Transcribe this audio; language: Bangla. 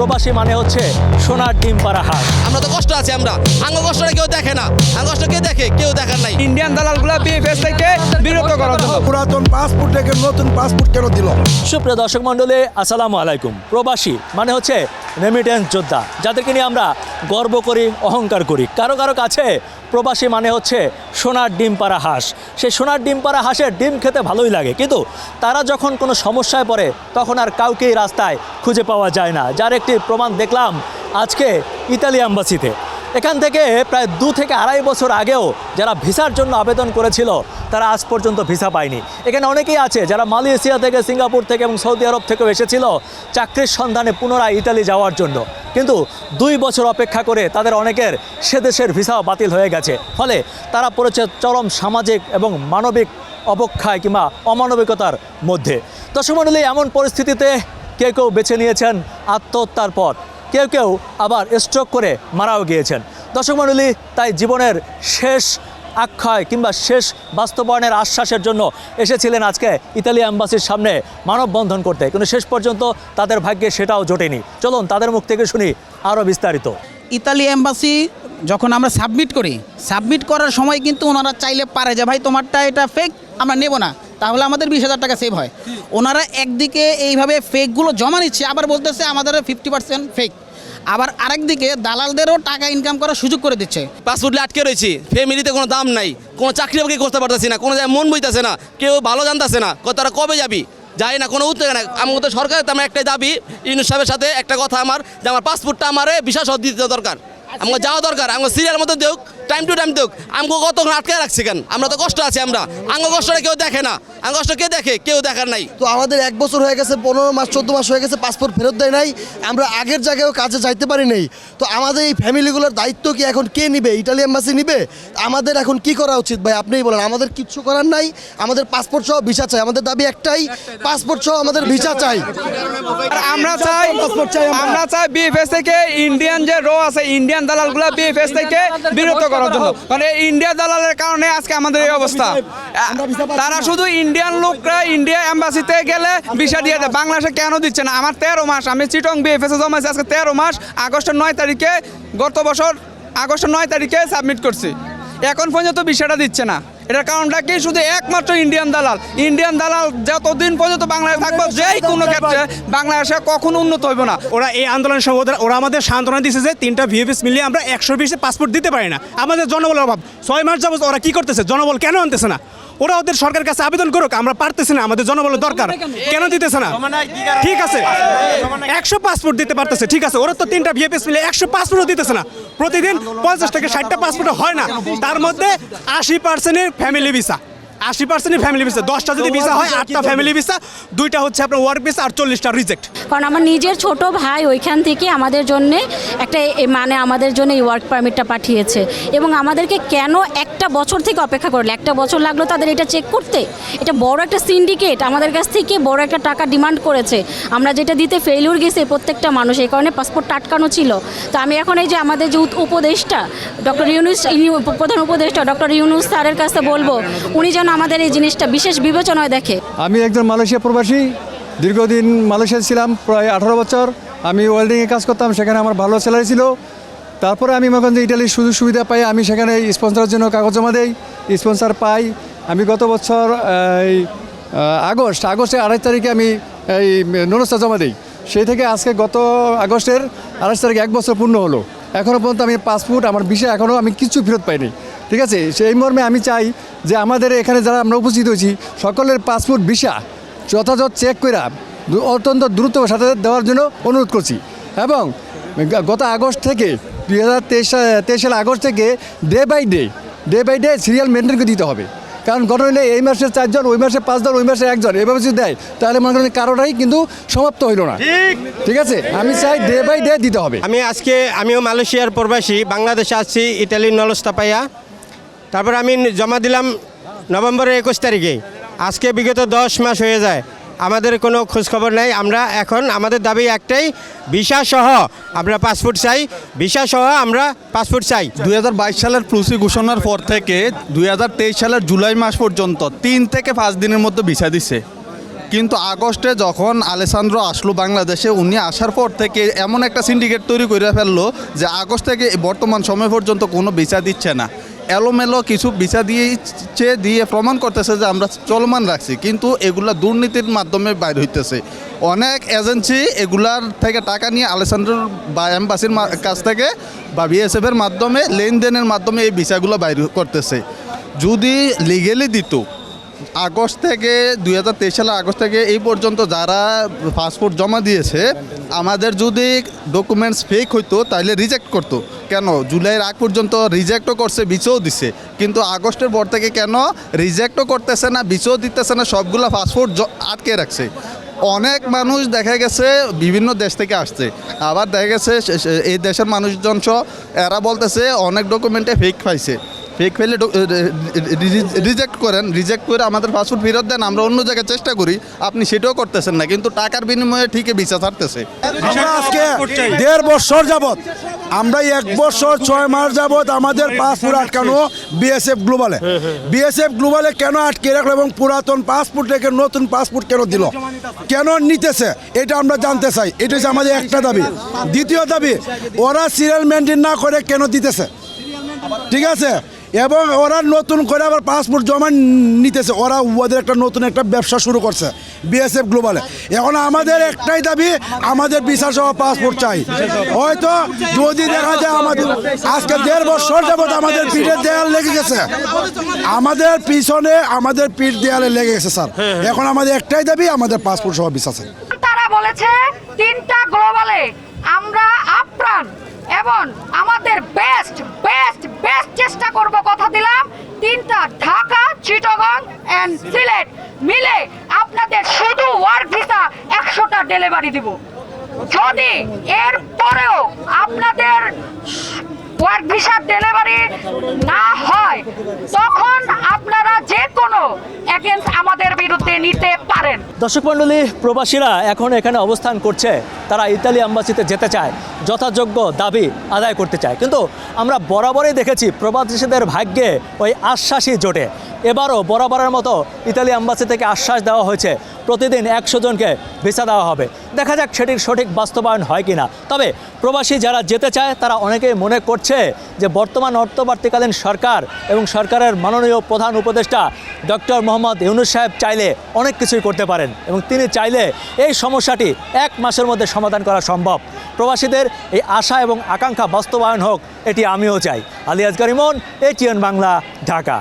প্রবাসী মানে হচ্ছে সোনার ডিম পাড়া হাঁস। আমরা তো কষ্ট আছে, আমরা আঙ্গ কষ্টটা কেউ দেখে না, আঙ্গ কষ্ট কে দেখে? কেউ দেখার নাই। ইন্ডিয়ান দালালগুলো বিএফএস থেকে বিরত করার জন্য পুরাতন পাসপোর্ট থেকে নতুন পাসপোর্ট কেন দিল? সুপ্রিয় দর্শক মণ্ডলী, আসসালামু আলাইকুম। প্রবাসী মানে হচ্ছে রেমিটেন্স যোদ্ধা, যাদেরকে নিয়ে আমরা গর্ব করি, অহংকার করি। কারো কারো কাছে প্রবাসী মানে হচ্ছে সোনার ডিম পাড়া হাঁস। সেই সোনার ডিম পাড়া হাঁসের ডিম খেতে ভালোই লাগে, কিন্তু তারা যখন কোনো সমস্যায় পড়ে তখন আর কাউকেই রাস্তায় খুঁজে পাওয়া যায় না। যার একটি প্রমাণ দেখলাম আজকে ইতালি অ্যাম্বাসিতে। এখান থেকে প্রায় 2 থেকে আড়াই বছর আগেও যারা ভিসার জন্য আবেদন করেছিল তারা আজ পর্যন্ত ভিসা পায়নি। এখানে অনেকেই আছে যারা মালয়েশিয়া থেকে, সিঙ্গাপুর থেকে এবং সৌদি আরব থেকেও এসেছিল চাকরির সন্ধানে পুনরায় ইতালি যাওয়ার জন্য, কিন্তু 2 বছর অপেক্ষা করে তাদের অনেকের সে দেশের ভিসাও বাতিল হয়ে গেছে। ফলে তারা পড়েছে চরম সামাজিক এবং মানবিক অবক্ষয় কিংবা অমানবিকতার মধ্যে। দর্শক মণ্ডলী, এমন পরিস্থিতিতে কেউ কেউ বেছে নিয়েছেন আত্মহত্যার পথ, কেউ কেউ আবার স্ট্রোক করে মারাও গিয়েছেন। দর্শক মণ্ডলী, তাই জীবনের শেষ আখ্যায় কিংবা শেষ বাস্তবায়নের আশ্বাসের জন্য এসেছিলেন আজকে ইতালি অ্যাম্বাসির সামনে মানববন্ধন করতে, কিন্তু শেষ পর্যন্ত তাদের ভাগ্যে সেটাও জোটেনি। চলুন তাদের মুখ থেকে শুনি আরও বিস্তারিত। ইতালি এম্বাসি যখন আমরা সাবমিট করার সময় কিন্তু ওনারা চাইলে পারে যে ভাই তোমারটা এটা ফেক, আমরা নেব না, তাহলে আমাদের 20,000 টাকা সেভ হয়। ওনারা একদিকে এইভাবে ফেকগুলো জমা নিচ্ছে, আবার বলতেছে আমাদের 50% ফেক, আবার আরেকদিকে দালালদেরও টাকা ইনকাম করার সুযোগ করে দিচ্ছে। পাসপোর্টে আটকে রয়েছি, ফ্যামিলিতে কোনো দাম নাই, কোনো চাকরি বাকরি করতে পারতেছি না, কোনো জায়গায় মন বইতেছে না, কেউ ভালো জানতেছে না তারা কবে যাবি, যাই না, কোনো উত্তর না। আমার তো সরকার আমার একটাই দাবি, ইউনুস সাহেবের সাথে একটা কথা আমার, যে আমার পাসপোর্টটা আমার ভিসা সহ দিতে দরকার, আমার যাওয়া দরকার, আমার সিরিয়াল মতো দেখ, টাইম টু টাইম দেখ। আমাকে কতক্ষণ আটকে রাখছি কেন? আমরা তো কষ্ট আছে, আমরা আঙ্গ কষ্টটা কেউ দেখে না, আঙ্গ কষ্ট কে দেখে? কেউ দেখার নাই। তো আমাদের 1 বছর হয়ে গেছে, 15 মাস 14 মাস হয়ে গেছে, পাসপোর্ট ফেরত দেয় নাই, আমরা আগের জায়গায়ও কাজে যাইতে পারি নাই। তো আমাদের এই ফ্যামিলিগুলোর দায়িত্ব কি এখন কে নিবে? ইটালি এম্বাসি নিবে? আমাদের এখন কি করা উচিত ভাই, আপনিই বলেন। আমাদের কিচ্ছু করার নাই, আমাদের পাসপোর্ট সহ ভিসা চাই। আমাদের দাবি একটাই, পাসপোর্ট সহ আমাদের ভিসা চাই। আমরা চাই বিএফএস থেকে ইন্ডিয়ান যে আছে, ইন্ডিয়ান দালালগুলো বিএফএস থেকে বিরত করার জন্য। কারণ এই ইন্ডিয়া দালালের কারণে আজকে আমাদের এই অবস্থা। তারা শুধু ইন্ডিয়ান লোকরা ইন্ডিয়া এম্বাসিতে গেলে ভিসা দিয়ে দেয়, বাংলাদেশে কেন দিচ্ছে না? আমার 13 মাস, আমি চিটং বিএফএসে জমাইছি আজকে 13 মাস, আগস্টের 9 তারিখে, গত বছর আগস্টের 9 তারিখে সাবমিট করছি, এখন পর্যন্ত ভিসাটা দিচ্ছে না। এটার কারণটা কি? শুধু একমাত্র ইন্ডিয়ান দালাল যতদিন পর্যন্ত বাংলাদেশে থাকবো, যেই কোনো ক্ষেত্রে বাংলাদেশে কখনো উন্নত হইব না। ওরা এই আন্দোলনের সময় ওরা আমাদের সান্ত্বনা দিচ্ছে যে 3টা ভিএফএস মিলিয়ে আমরা 120 পাসপোর্ট দিতে পারি না। আমাদের জনবলের অভাব। 6 মাস যাবত ওরা কি করতেছে? জনবল কেন আনতেছে না? ওরা ওদের সরকারের কাছে আবেদন করুক, আমরা পারতেছি না, আমাদের জনবলের দরকার, কেন দিতেছে না? ঠিক আছে, 100 পাসপোর্ট দিতে পারতেছে, ঠিক আছে, ওরা তো 3টা ভিএফএস মিলে 100 পাসপোর্টও দিতেছে না। প্রতিদিন 50 থেকে 60টা পাসপোর্ট হয় না, তার মধ্যে 80% ফ্যামিলি ভিসা, 80% ফ্যামিলি ভিসা। 10টা যদি ভিসা হয়, 8টা ফ্যামিলি ভিসা, 2টা হচ্ছে আপনার ওয়ার্ক ভিসা, আর 40টা রিজেক্ট। কারণ আমার নিজের ছোট ভাই ওইখান থেকে আমাদের জন্য আমাদের জন্য এই ওয়ার্ক পারমিটটা পাঠিয়েছে, এবং আমাদেরকে কেন একটা বছর থেকে অপেক্ষা করলে? একটা বছর লাগলো তাদের এটা চেক করতে। এটা বড় একটা সিন্ডিকেট, আমাদের কাছ থেকে বড় একটা টাকা ডিমান্ড করেছে, আমরা যেটা দিতে ফেলিউর গেছে প্রত্যেকটা মানুষ, এই কারণে পাসপোর্ট আটকানো ছিল। তো আমি এখন এই যে আমাদের যে উপদেষ্টা ডক্টর ইউনুস, প্রধান উপদেষ্টা ডক্টর ইউনুস স্যারের কাছে বলবো, উনি যেন আমাদের এই জিনিসটা বিশেষ বিবেচনায় দেখে। আমি একজন মালয়েশিয়া প্রবাসী, দীর্ঘদিন মালয়েশিয়া ছিলাম, প্রায় 18 বছর। আমি ওয়েল্ডিংয়ে কাজ করতাম, সেখানে আমার ভালো স্যালারি ছিল। তারপরে আমি মনে করেন যে ইটালির সুযোগ সুবিধা পাই, আমি সেখানে স্পন্সরের জন্য কাগজ জমা দেই, স্পন্সর পাই। আমি গত বছর আগস্টের 28 তারিখে আমি এই নুনস্তা জমা দিই। সেই থেকে আজকে গত আগস্টের 28 তারিখে 1 বছর পূর্ণ হলো। এখনও পর্যন্ত আমি পাসপোর্ট, আমার ভিসা এখনও আমি কিছু ফেরত পাইনি। ঠিক আছে, সেই মর্মে আমি চাই যে আমাদের এখানে যারা আমরা উপস্থিত হয়েছি সকলের পাসপোর্ট ভিসা যথাযথ চেক করে অত্যন্ত দ্রুততার সাথে দেওয়ার জন্য অনুরোধ করছি। এবং গত আগস্ট থেকে 2023 সালে আগস্ট থেকে day by day serial maintain করে দিতে হবে। কারণ ঘটনা হলে এই মাসে 4 জন, ওই মাসে 5 জন, ওই মাসে 1 জন, এভাবে যদি দেয় তাহলে মনে করেন কারোটাই কিন্তু সমাপ্ত হইল না। ঠিক আছে, আমি চাই ডে বাই ডে দিতে হবে। আমিও মালয়েশিয়ার প্রবাসী, বাংলাদেশে আসছি ইটালির নলস্তা পাইয়া। তারপর আমি জমা দিলাম নভেম্বরের 21 তারিখে। আজকে বিগত 10 মাস হয়ে যায়, আমাদের কোনো খোঁজখবর নাই। আমরা এখন আমাদের দাবি একটাই, ভিসা সহ আমরা পাসপোর্ট চাই, ভিসা সহ আমরা পাসপোর্ট চাই। 2022 সালের প্লুসি ঘোষণার পর থেকে 2023 সালের জুলাই মাস পর্যন্ত 3 থেকে 5 দিনের মধ্যে ভিসা দিচ্ছে। কিন্তু আগস্টে যখন আলেসান্দ্রো আসলো বাংলাদেশে, উনি আসার পর থেকে এমন একটা সিন্ডিকেট তৈরি করে ফেললো যে আগস্ট থেকে বর্তমান সময় পর্যন্ত কোনো ভিসা দিচ্ছে না। এলোমেলো কিছু ভিসা দিয়ে প্রমাণ করতেছে যে আমরা চলমান রাখছি, কিন্তু এগুলা দুর্নীতির মাধ্যমে বাইর হইতেছে। অনেক এজেন্সি এগুলার থেকে টাকা নিয়ে আলেসান্দ্রোর বা এম্বাসির কাছ থেকে বা বিএসএফের মাধ্যমে লেনদেনের মাধ্যমে এই ভিসাগুলো বাইর করতেছে। যদি লিগেলি দিত, আগস্ট থেকে 2023 সালের আগস্ট থেকে এই পর্যন্ত যারা পাসপোর্ট জমা দিয়েছে, আমাদের যদি ডকুমেন্টস ফেক হইতো তাহলে রিজেক্ট করতো। কেন জুলাইয়ের আগ পর্যন্ত রিজেক্টও করছে, বিচও দিছে, কিন্তু আগস্টের পর থেকে কেন রিজেক্টও করতেছে না, বিচও দিতেছে না, সবগুলো পাসপোর্ট আটকে রাখছে। অনেক মানুষ দেখা গেছে বিভিন্ন দেশ থেকে আসছে, আবার দেখা গেছে এই দেশের মানুষজন সহ এরা বলতেছে অনেক ডকুমেন্টে ফেক পাইছে। ফেক ফেলে রিজেক্ট করে আমাদের পাসপোর্ট ফেরত দেন, আমরা অন্য জায়গায় চেষ্টা করি, আপনি সেটাও করতেছেন না, কিন্তু টাকার বিনিময়ে ঠিকই ভিসা ছাড়তেছে। আমরা আজকে 1.5 বছর যাবত, আমরা 1 বছর 6 মাস যাবত আমাদের পাসপোর্ট আটকানো বিএসএফ গ্লোবালে কেন আটকে রাখলো এবং পুরাতন পাসপোর্ট রেখে নতুন পাসপোর্ট কেন দিল, কেন নিতেছে, এটা আমরা জানতে চাই। এটা হচ্ছে আমাদের একটা দাবি। দ্বিতীয় দাবি, ওরা সিরিয়াল মেনটেন না করে কেন দিতেছে, ঠিক আছে, এবং ওরা নতুন করে আবার পাসপোর্ট জমা নিতেছে। ওদের একটা নতুন একটা ব্যবসা শুরু করছে বিএসএফ গ্লোবালে। এখন আমাদের একটাই দাবি, আমাদের ভিসা সহ পাসপোর্ট চাই। হয়তো যদি দেখা যায় আমাদের আজকে 1.5 বছর যাবত আমাদের পিঠের দেয়াল লেগে গেছে, আমাদের পিছনে আমাদের পিঠ দেয়ালে লেগে গেছে স্যার। এখন আমাদের একটাই দাবি, আমাদের পাসপোর্ট সহ ভিসা চাই। তারা বলেছে 3টা গ্লোবালে আমরা আপ্রাণ এবং আমাদের বেস্ট চেষ্টা করব, কথা দিলাম। 3টা ঢাকা, চিটাগং এন্ড সিলেট মিলে আপনাদের শুধু ওয়ার্ক ভিসা 100টা ডেলিভারি দিব। যদি এর পরেও আপনাদের ওয়ার্ক ভিসা ডেলিভারি না হয়, তখন আপনারা যে কোনো এগেন্স্ট আমাদের বিরুদ্ধে নিতে পারেন। দর্শক মণ্ডলী, প্রবাসীরা এখন এখানে অবস্থান করছে, তারা ইতালি অ্যাম্বাসিতে যেতে চায়, যথাযোগ্য দাবি আদায় করতে চায়। কিন্তু আমরা বরাবরই দেখেছি প্রবাসীদের ভাগ্যে ওই আশ্বাসই জোটে। এবারও বরাবরের মতো ইতালি অ্যাম্বাসি থেকে আশ্বাস দেওয়া হয়েছে প্রতিদিন 100 জনকে ভিসা দেওয়া হবে। দেখা যাক সেটির সঠিক বাস্তবায়ন হয় কিনা। তবে প্রবাসী যারা যেতে চায় তারা অনেকেই মনে করছে যে বর্তমান অন্তর্বর্তীকালীন সরকার এবং সরকারের মাননীয় প্রধান উপদেষ্টা ডক্টর মোহাম্মদ ইউনূস সাহেব চাইলে অনেক কিছুই করতে পারেন এবং তিনি চাইলে এই সমস্যাটি 1 মাসের মধ্যে সমাধান করা সম্ভব। প্রবাসীদের এই আশা এবং আকাঙ্ক্ষা বাস্তবায়ন হোক, এটি আমিও চাই। আলী আসগর ইমন, ATN বাংলা, ঢাকা।